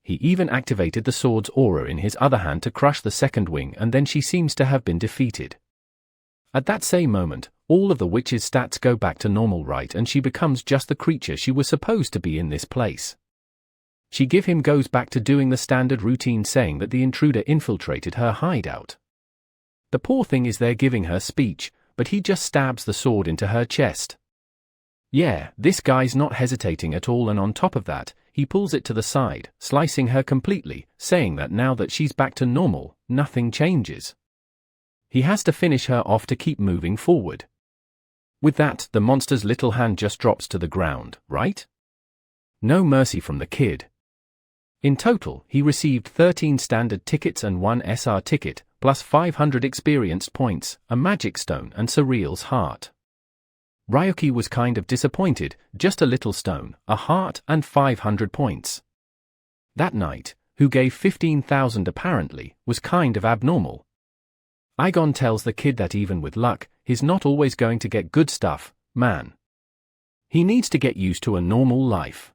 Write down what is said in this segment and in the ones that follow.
He even activated the sword's aura in his other hand to crush the second wing, and then she seems to have been defeated. At that same moment, all of the witch's stats go back to normal, right, and she becomes just the creature she was supposed to be in this place. She goes back to doing the standard routine, saying that the intruder infiltrated her hideout. The poor thing is there giving her speech, but he just stabs the sword into her chest. Yeah, this guy's not hesitating at all, and on top of that, he pulls it to the side, slicing her completely, saying that now that she's back to normal, nothing changes. He has to finish her off to keep moving forward. With that, the monster's little hand just drops to the ground, right? No mercy from the kid. In total, he received 13 standard tickets and 1 SR ticket, plus 500 experience points, a magic stone, and Surreal's heart. Ryuki was kind of disappointed, just a little stone, a heart, and 500 points. That night, who gave 15,000 apparently, was kind of abnormal. Igon tells the kid that even with luck, he's not always going to get good stuff, man. He needs to get used to a normal life.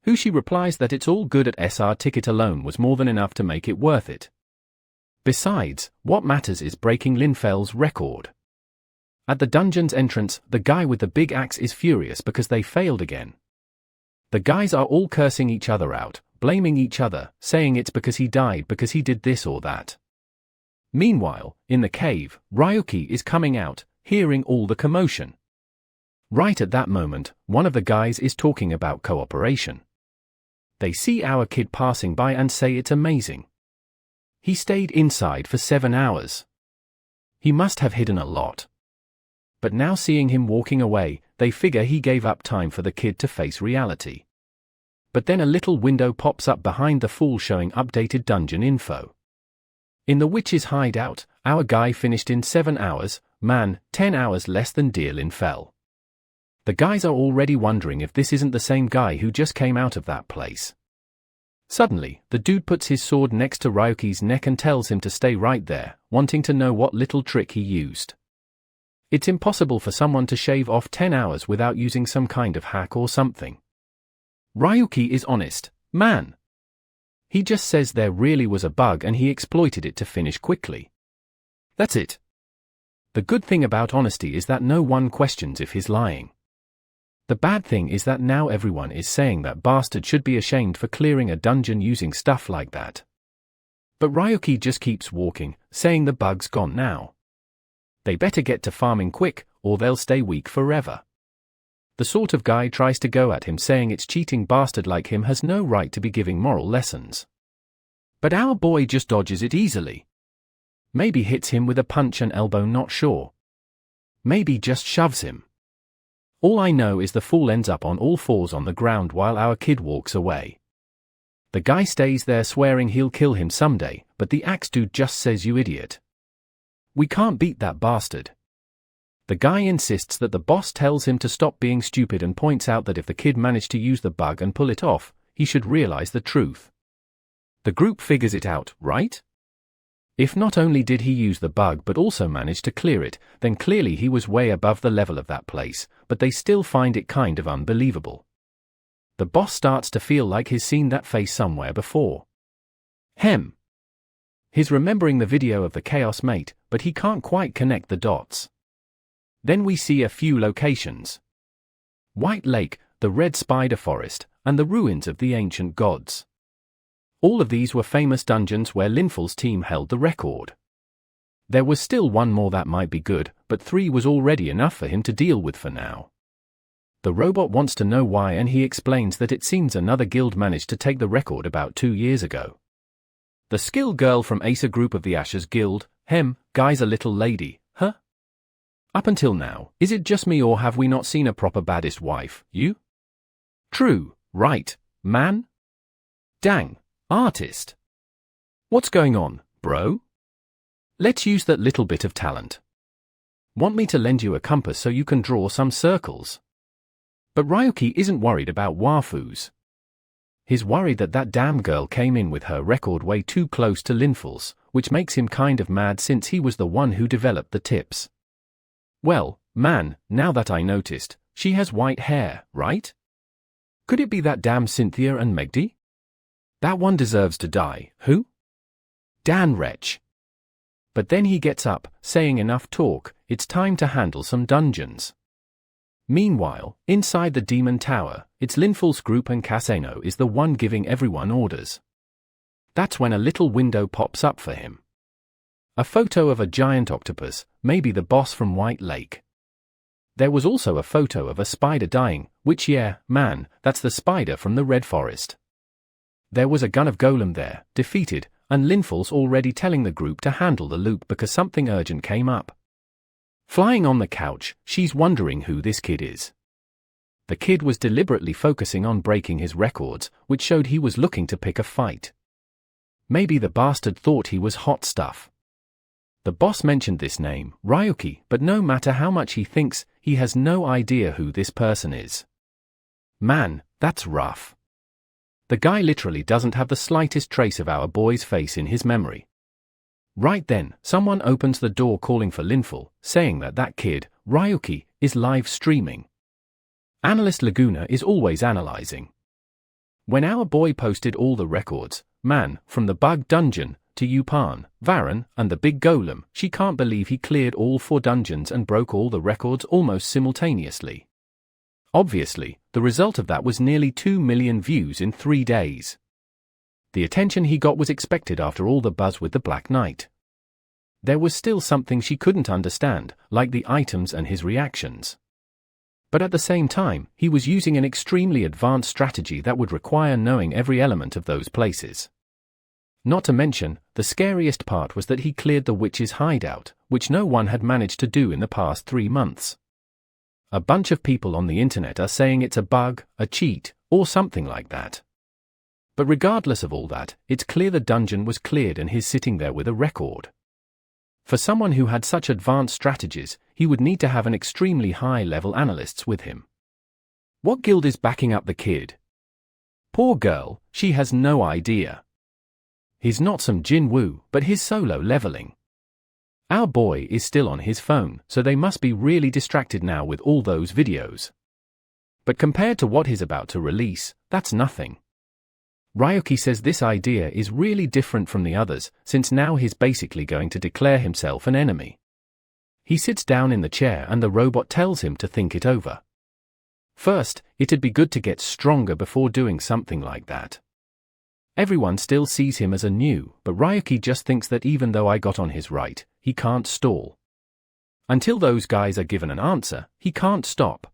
Who she replies that it's all good, at SR ticket alone was more than enough to make it worth it. Besides, what matters is breaking Linfell's record. At the dungeon's entrance, the guy with the big axe is furious because they failed again. The guys are all cursing each other out, blaming each other, saying it's because he died, because he did this or that. Meanwhile, in the cave, Ryuki is coming out, hearing all the commotion. Right at that moment, one of the guys is talking about cooperation. They see our kid passing by and say it's amazing. He stayed inside for 7 hours. He must have hidden a lot. But now seeing him walking away, they figure he gave up time for the kid to face reality. But then a little window pops up behind the fool showing updated dungeon info. In the witch's hideout, our guy finished in 7 hours, man, 10 hours less than dear Linfell. The guys are already wondering if this isn't the same guy who just came out of that place. Suddenly, the dude puts his sword next to Ryuki's neck and tells him to stay right there, wanting to know what little trick he used. It's impossible for someone to shave off 10 hours without using some kind of hack or something. Ryuki is honest, man. He just says there really was a bug and he exploited it to finish quickly. That's it. The good thing about honesty is that no one questions if he's lying. The bad thing is that now everyone is saying that bastard should be ashamed for clearing a dungeon using stuff like that. But Ryuki just keeps walking, saying the bug's gone now. They better get to farming quick, or they'll stay weak forever. The sort of guy tries to go at him, saying it's cheating bastard like him has no right to be giving moral lessons. But our boy just dodges it easily. Maybe hits him with a punch and elbow, not sure. Maybe just shoves him. All I know is the fool ends up on all fours on the ground while our kid walks away. The guy stays there swearing he'll kill him someday, but the axe dude just says, "You idiot. We can't beat that bastard." The guy insists that the boss tells him to stop being stupid and points out that if the kid managed to use the bug and pull it off, he should realize the truth. The group figures it out, right? If not only did he use the bug but also managed to clear it, then clearly he was way above the level of that place, but they still find it kind of unbelievable. The boss starts to feel like he's seen that face somewhere before. He's remembering the video of the Chaos Mate, but he can't quite connect the dots. Then we see a few locations. White Lake, the Red Spider Forest, and the ruins of the ancient gods. All of these were famous dungeons where Linfell's team held the record. There was still one more that might be good, but 3 was already enough for him to deal with for now. The robot wants to know why, and he explains that it seems another guild managed to take the record about 2 years ago. The skill girl from Acer group of the Ashes Guild, guy's a little lady, huh? Up until now, is it just me or have we not seen a proper baddest wife, you? True, right, man? Dang, artist. What's going on, bro? Let's use that little bit of talent. Want me to lend you a compass so you can draw some circles? But Ryuki isn't worried about waifus. He's worried that that damn girl came in with her record way too close to Linfell's, which makes him kind of mad since he was the one who developed the tips. Well, man, now that I noticed, she has white hair, right? Could it be that damn Cynthia and Megdi? That one deserves to die. Who? Dan Wretch. But then he gets up, saying enough talk, it's time to handle some dungeons. Meanwhile, inside the Demon Tower, it's Linful's group and Casano is the one giving everyone orders. That's when a little window pops up for him. A photo of a giant octopus, maybe the boss from White Lake. There was also a photo of a spider dying, which man, that's the spider from the Red Forest. There was a gun of Golem there, defeated, and Linful's already telling the group to handle the loot because something urgent came up. Flying on the couch, she's wondering who this kid is. The kid was deliberately focusing on breaking his records, which showed he was looking to pick a fight. Maybe the bastard thought he was hot stuff. The boss mentioned this name, Ryuki, but no matter how much he thinks, he has no idea who this person is. Man, that's rough. The guy literally doesn't have the slightest trace of our boy's face in his memory. Right then, someone opens the door calling for Linful, saying that kid, Ryuki, is live streaming. Analyst Laguna is always analyzing. When our boy posted all the records, man, from the Bug Dungeon, to Yupan, Varan, and the Big Golem, she can't believe he cleared all 4 dungeons and broke all the records almost simultaneously. Obviously, the result of that was nearly 2 million views in 3 days. The attention he got was expected after all the buzz with the Black Knight. There was still something she couldn't understand, like the items and his reactions. But at the same time, he was using an extremely advanced strategy that would require knowing every element of those places. Not to mention, the scariest part was that he cleared the witch's hideout, which no one had managed to do in the past 3 months. A bunch of people on the internet are saying it's a bug, a cheat, or something like that. But regardless of all that, it's clear the dungeon was cleared and he's sitting there with a record. For someone who had such advanced strategies, he would need to have an extremely high-level analysts with him. What guild is backing up the kid? Poor girl, she has no idea. He's not some Jin Woo, but he's solo leveling. Our boy is still on his phone, so they must be really distracted now with all those videos. But compared to what he's about to release, that's nothing. Ryuki says this idea is really different from the others, since now he's basically going to declare himself an enemy. He sits down in the chair and the robot tells him to think it over. First, it'd be good to get stronger before doing something like that. Everyone still sees him as a new, but Ryuki just thinks that even though I got on his right, he can't stall. Until those guys are given an answer, he can't stop.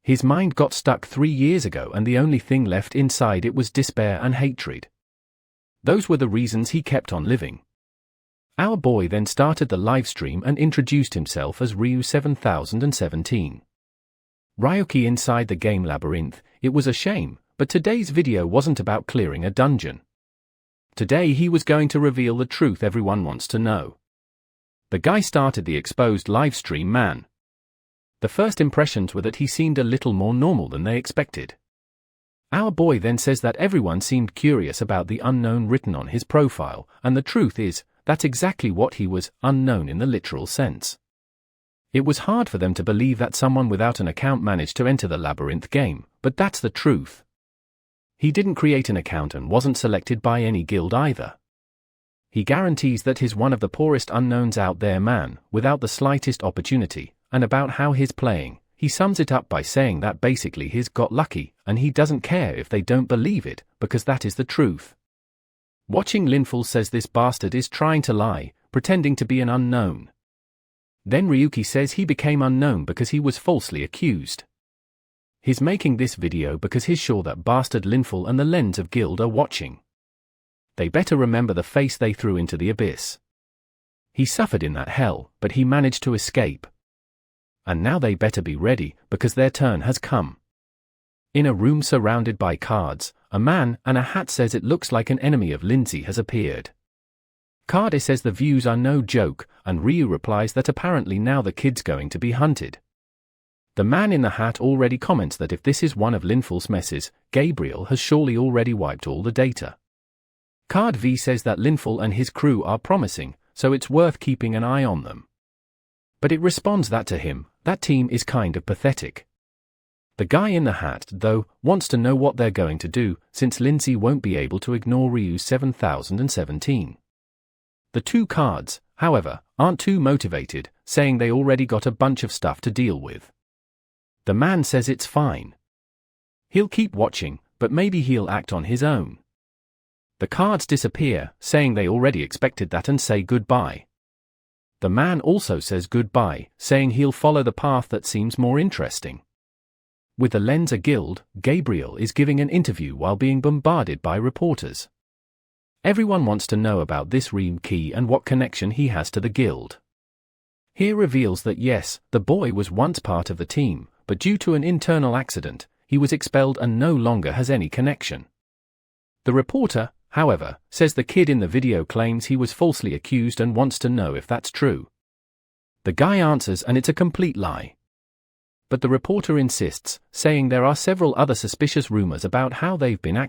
His mind got stuck 3 years ago and the only thing left inside it was despair and hatred. Those were the reasons he kept on living. Our boy then started the livestream and introduced himself as Ryu 7017. Ryuki inside the game labyrinth, it was a shame, but today's video wasn't about clearing a dungeon. Today he was going to reveal the truth everyone wants to know. The guy started the exposed livestream man. The first impressions were that he seemed a little more normal than they expected. Our boy then says that everyone seemed curious about the unknown written on his profile, and the truth is, that's exactly what he was, unknown in the literal sense. It was hard for them to believe that someone without an account managed to enter the labyrinth game, but that's the truth. He didn't create an account and wasn't selected by any guild either. He guarantees that he's one of the poorest unknowns out there man, without the slightest opportunity, and about how he's playing, he sums it up by saying that basically he's got lucky, and he doesn't care if they don't believe it, because that is the truth. Watching Linful says this bastard is trying to lie, pretending to be an unknown. Then Ryuki says he became unknown because he was falsely accused. He's making this video because he's sure that bastard Linful and the Lens of Guild are watching. They better remember the face they threw into the abyss. He suffered in that hell, but he managed to escape. And now they better be ready, because their turn has come. In a room surrounded by cards, a man and a hat says it looks like an enemy of Lindsay has appeared. Kade says the views are no joke, and Ryu replies that apparently now the kid's going to be hunted. The man in the hat already comments that if this is one of Linful's messes, Gabriel has surely already wiped all the data. Card V says that Linful and his crew are promising, so it's worth keeping an eye on them. But it responds that to him, that team is kind of pathetic. The guy in the hat, though, wants to know what they're going to do, since Lindsay won't be able to ignore Ryu's 7017. The two cards, however, aren't too motivated, saying they already got a bunch of stuff to deal with. The man says it's fine. He'll keep watching, but maybe he'll act on his own. The cards disappear, saying they already expected that, and say goodbye. The man also says goodbye, saying he'll follow the path that seems more interesting. With the Lenser Guild, Gabriel is giving an interview while being bombarded by reporters. Everyone wants to know about this Ryu key and what connection he has to the guild. Here reveals that yes, the boy was once part of the team, but due to an internal accident, he was expelled and no longer has any connection. The reporter, however, says the kid in the video claims he was falsely accused and wants to know if that's true. The guy answers and it's a complete lie. But the reporter insists, saying there are several other suspicious rumors about how they've been acting.